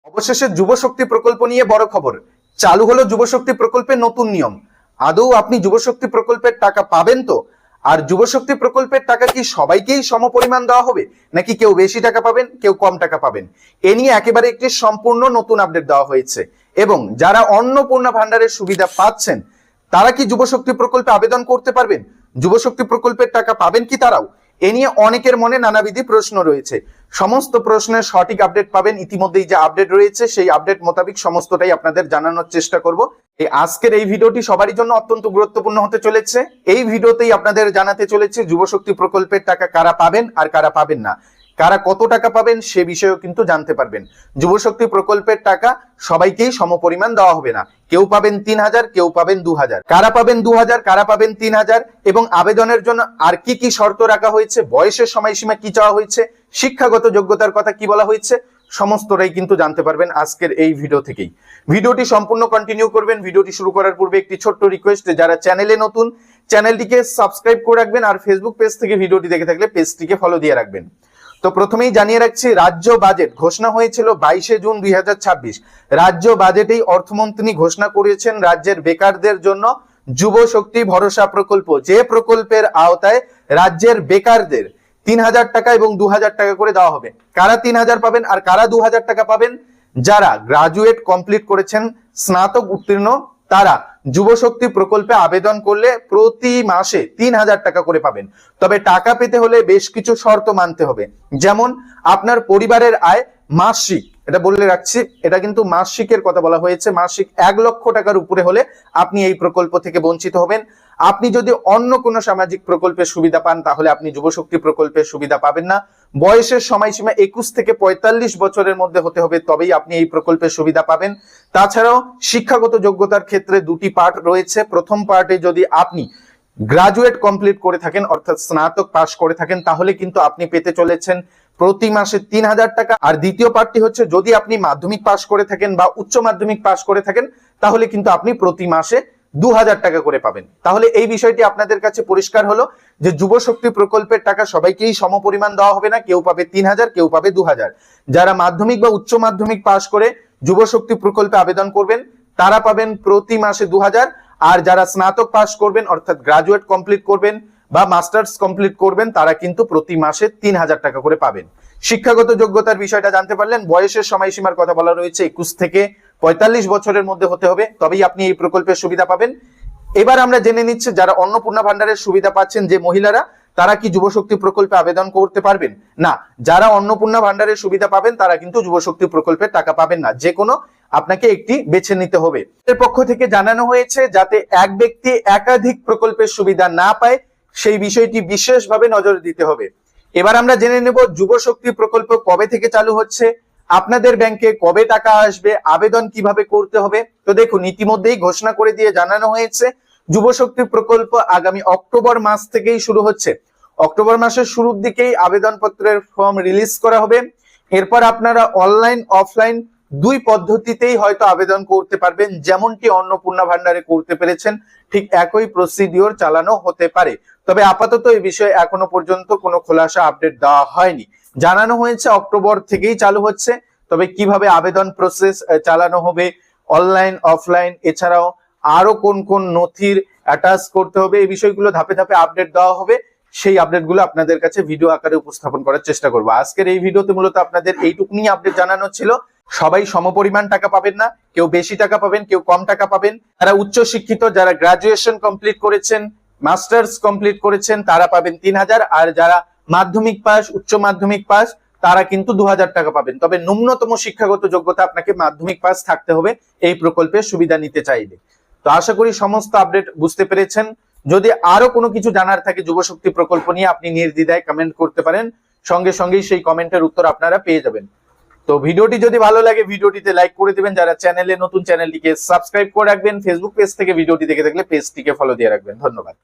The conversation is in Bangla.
অবশেষে যুবশক্তি প্রকল্প নিয়ে বড় খবর। চালু হলো যুবশক্তি প্রকল্পের নতুন নিয়ম। আদৌ আপনি যুবশক্তি প্রকল্পের টাকা পাবেন তো? আর যুবশক্তি প্রকল্পের টাকা কি সবাইকেই সমপরিমাণ দেওয়া হবে, নাকি কেউ বেশি টাকা পাবেন, কেউ কম টাকা পাবেন? এ নিয়ে একেবারে একটি সম্পূর্ণ নতুন আপডেট দেওয়া হয়েছে। এবং যারা অন্নপূর্ণা ভান্ডারের সুবিধা পাচ্ছেন তারা কি যুবশক্তি প্রকল্পে আবেদন করতে পারবেন? যুবশক্তি প্রকল্পের টাকা পাবেন কি তারাও? এ নিয়ে অনেকের মনে নানাবিধি প্রশ্ন রয়েছে। সমস্ত প্রশ্নের সঠিক আপডেট পাবেন। ইতিমধ্যেই যে আপডেট রয়েছে সেই আপডেট মোতাবেক সমস্তটাই আপনাদের জানানোর চেষ্টা করব। আজকের এই ভিডিওটি সবারই জন্য অত্যন্ত গুরুত্বপূর্ণ হতে চলেছে। এই ভিডিওতেই আপনাদের জানাতে চলেছে যুবশক্তি প্রকল্পের টাকা কারা পাবেন আর কারা পাবেন না, কারা কত টাকা পাবেন সে বিষয়েও কিন্তু জানতে পারবেন। যুবশক্তি প্রকল্পের টাকা সবাইকেই সমপরিমাণ দেওয়া হবে না। কেউ পাবেন 3000, কেউ পাবেন 2000। কারা পাবেন 2000, কারা পাবেন 3000 এবং আবেদনের জন্য আর কি কি শর্ত রাখা হয়েছে, বয়সের সময়সীমা কি চাওয়া হয়েছে, শিক্ষাগত যোগ্যতার কথা কি বলা হয়েছে, সমস্তটাই কিন্তু জানতে পারবেন আজকের এই ভিডিও থেকেই। ভিডিওটি সম্পূর্ণ কন্টিনিউ করবেন। ভিডিওটি শুরু করার পূর্বে একটি ছোট্ট রিকোয়েস্ট, যারা চ্যানেলে নতুন চ্যানেলটিকে সাবস্ক্রাইব করে রাখবেন, আর ফেসবুক পেজ থেকে ভিডিওটি দেখে থাকলে পেজটিকে ফলো দিয়ে রাখবেন। তো প্রথমেই জানিয়ে রাখছি, রাজ্য বাজেট ঘোষণা হয়েছিল 22শে জুন 2026। রাজ্য বাজেটেই অর্থমন্ত্রী ঘোষণা করেছেন রাজ্যের বেকারদের জন্য যুব শক্তি ভরসা প্রকল্প, যে প্রকল্পের আওতায় রাজ্যের বেকারদের 3000 টাকা এবং 2000 টাকা করে দেওয়া হবে। কারা 3000 পাবেন আর কারা 2000 টাকা পাবেন? যারা গ্রাজুয়েট কমপ্লিট করেছেন, স্নাতক উত্তীর্ণ, তারা যুবশক্তি প্রকল্পে আবেদন করলে প্রতি মাসে 3000 টাকা করে পাবেন। তবে টাকা পেতে হলে বেশ কিছু শর্ত মানতে হবে। যেমন আপনার পরিবারের আয় মাসিক, এটা বলে রাখছি, এটা কিন্তু মাসিকের কথা বলা হয়েছে, মাসিক 1 লক্ষ টাকার উপরে হলে আপনি এই প্রকল্প থেকে বঞ্চিত হবেন। আপনি যদি অন্য কোনো সামাজিক প্রকল্পের সুবিধা পান তাহলে আপনি যুবশক্তি প্রকল্পের সুবিধা পাবেন না। বয়সের সময়সীমা 21 থেকে 45 বছরের মধ্যে হতে হবে, তবেই আপনি এই প্রকল্পের সুবিধা পাবেন। তাছাড়াও শিক্ষাগত যোগ্যতার ক্ষেত্রে দুটি পার্ট রয়েছে। প্রথম পার্টে যদি আপনি গ্রাজুয়েট কমপ্লিট করে থাকেন, অর্থাৎ স্নাতক পাশ করে থাকেন, তাহলে কিন্তু আপনি পেতে চলেছেন প্রতি মাসে 3000 টাকা। আর দ্বিতীয় পার্টটি হচ্ছে, যদি আপনি মাধ্যমিক পাশ করে থাকেন বা উচ্চ মাধ্যমিক পাশ করে থাকেন তাহলে কিন্তু আপনি প্রতি মাসে 2000 টাকা করে পাবেন। তাহলে এই বিষয়টি আপনাদের কাছে পরিষ্কার হলো যে যুবশক্তি প্রকল্পের টাকা সবাইকেই সমপরিমাণ দেওয়া হবে না। কেউ পাবে 3000, কেউ পাবে 2000। যারা মাধ্যমিক বা উচ্চ মাধ্যমিক পাশ করে যুবশক্তি প্রকল্পে আবেদন করবেন তারা পাবেন প্রতি মাসে 2000। আর যারা স্নাতক পাশ করবেন, অর্থাৎ গ্রাজুয়েট কমপ্লিট করবেন বা মাস্টার্স কমপ্লিট করবেন, তারা কিন্তু প্রতি মাসে 3000 টাকা করে পাবেন। শিক্ষাগত যোগ্যতার বিষয়টা জানতে পারলেন। বয়সের সময়সীমার কথা বলা রয়েছে 21 থেকে 45 বছরের মধ্যে হতে হবে, তবেই আপনি এই প্রকল্পের সুবিধা পাবেন। এবার আমরা জেনে নিচ্ছি, যারা অন্নপূর্ণা ভান্ডারের সুবিধা পাচ্ছেন যে মহিলারা, তারা কি যুবশক্তি প্রকল্পে আবেদন করতে পারবেন? না, যারা অন্নপূর্ণা ভান্ডারের সুবিধা পাবেন তারা কিন্তু যুবশক্তি প্রকল্পের টাকা পাবেন না। যে কোনো আপনাকে একটি বেছে নিতে হবে। এর পক্ষ থেকে জানানো হয়েছে যাতে এক ব্যক্তি একাধিক প্রকল্পের সুবিধা না পায় সেই বিষয়টি বিশেষভাবে নজর দিতে হবে। এবার আমরা জেনে নেব যুবশক্তি প্রকল্প কবে থেকে চালু হচ্ছে, আপনাদের ব্যাংকে কবে টাকা আসবে, আবেদন কিভাবে করতে হবে। তো দেখুন, ইতিমধ্যেই ঘোষণা করে দিয়ে জানানো হয়েছে যুবশক্তি প্রকল্প আগামী অক্টোবর মাস থেকেই শুরু হচ্ছে। অক্টোবর মাসের শুরুর দিকেই আবেদনপত্রের ফর্ম রিলিজ করা হবে। এরপর আপনারা অনলাইন অফলাইন দুই পদ্ধতিতেই হয়তো আবেদন করতে পারবেন। যেমনটি অন্নপূর্ণা ভান্ডারে করতে পেরেছেন ঠিক একই প্রসিডিওর চালানো হতে পারে। তবে আপাতত এই বিষয়ে এখনো পর্যন্ত কোনো খোলাসা আপডেট দেওয়া হয়নি। জানানো হয়েছে অক্টোবর থেকেই চালু হচ্ছে। তবে কিভাবে আবেদন প্রসেস চালানো হবে, অনলাইন অফলাইন, এছাড়াও আরো কোন কোন নথির অ্যাটাচ করতে হবে, এই বিষয়গুলো ধাপে ধাপে আপডেট দেওয়া হবে। সেই আপডেটগুলো আপনাদের কাছে ভিডিও আকারে উপস্থাপন করার চেষ্টা করব। আজকের এই ভিডিওতে মূলত আপনাদের এইটুকুনি আপডেট জানানো ছিল। সবাই সমপরিমাণ টাকা পাবেন না, কেউ বেশি টাকা পাবেন, কেউ কম টাকা পাবেন। যারা উচ্চ শিক্ষিত, যারা গ্রাজুয়েশন কমপ্লিট করেছেন, মাস্টার্স কমপ্লিট করেছেন, তারা পাবেন 3000। আর যারা মাধ্যমিক পাস, উচ্চ মাধ্যমিক পাস, তারা কিন্তু 2000 টাকা পাবেন। তবে ন্যূনতম শিক্ষাগত যোগ্যতা আপনাকে মাধ্যমিক পাস থাকতে হবে এই প্রকল্পের সুবিধা নিতে চাইলে। তো আশা করি সমস্ত আপডেট বুঝতে পেরেছেন। যদি আরো কোনো কিছু জানার থাকে যুবশক্তি প্রকল্প নিয়ে, আপনি নির্দ্বিধায় কমেন্ট করতে পারেন, সঙ্গে সঙ্গেই সেই কমেন্টের উত্তর আপনারা পেয়ে যাবেন। তো ভিডিওটি যদি ভালো লাগে ভিডিওটিতে লাইক করে দিবেন। যারা চ্যানেলে নতুন চ্যানেলটিকে সাবস্ক্রাইব করে রাখবেন। ফেসবুক পেজ থেকে ভিডিওটি দেখে থাকলে পেজটিকে ফলো দিয়ে রাখবেন। ধন্যবাদ।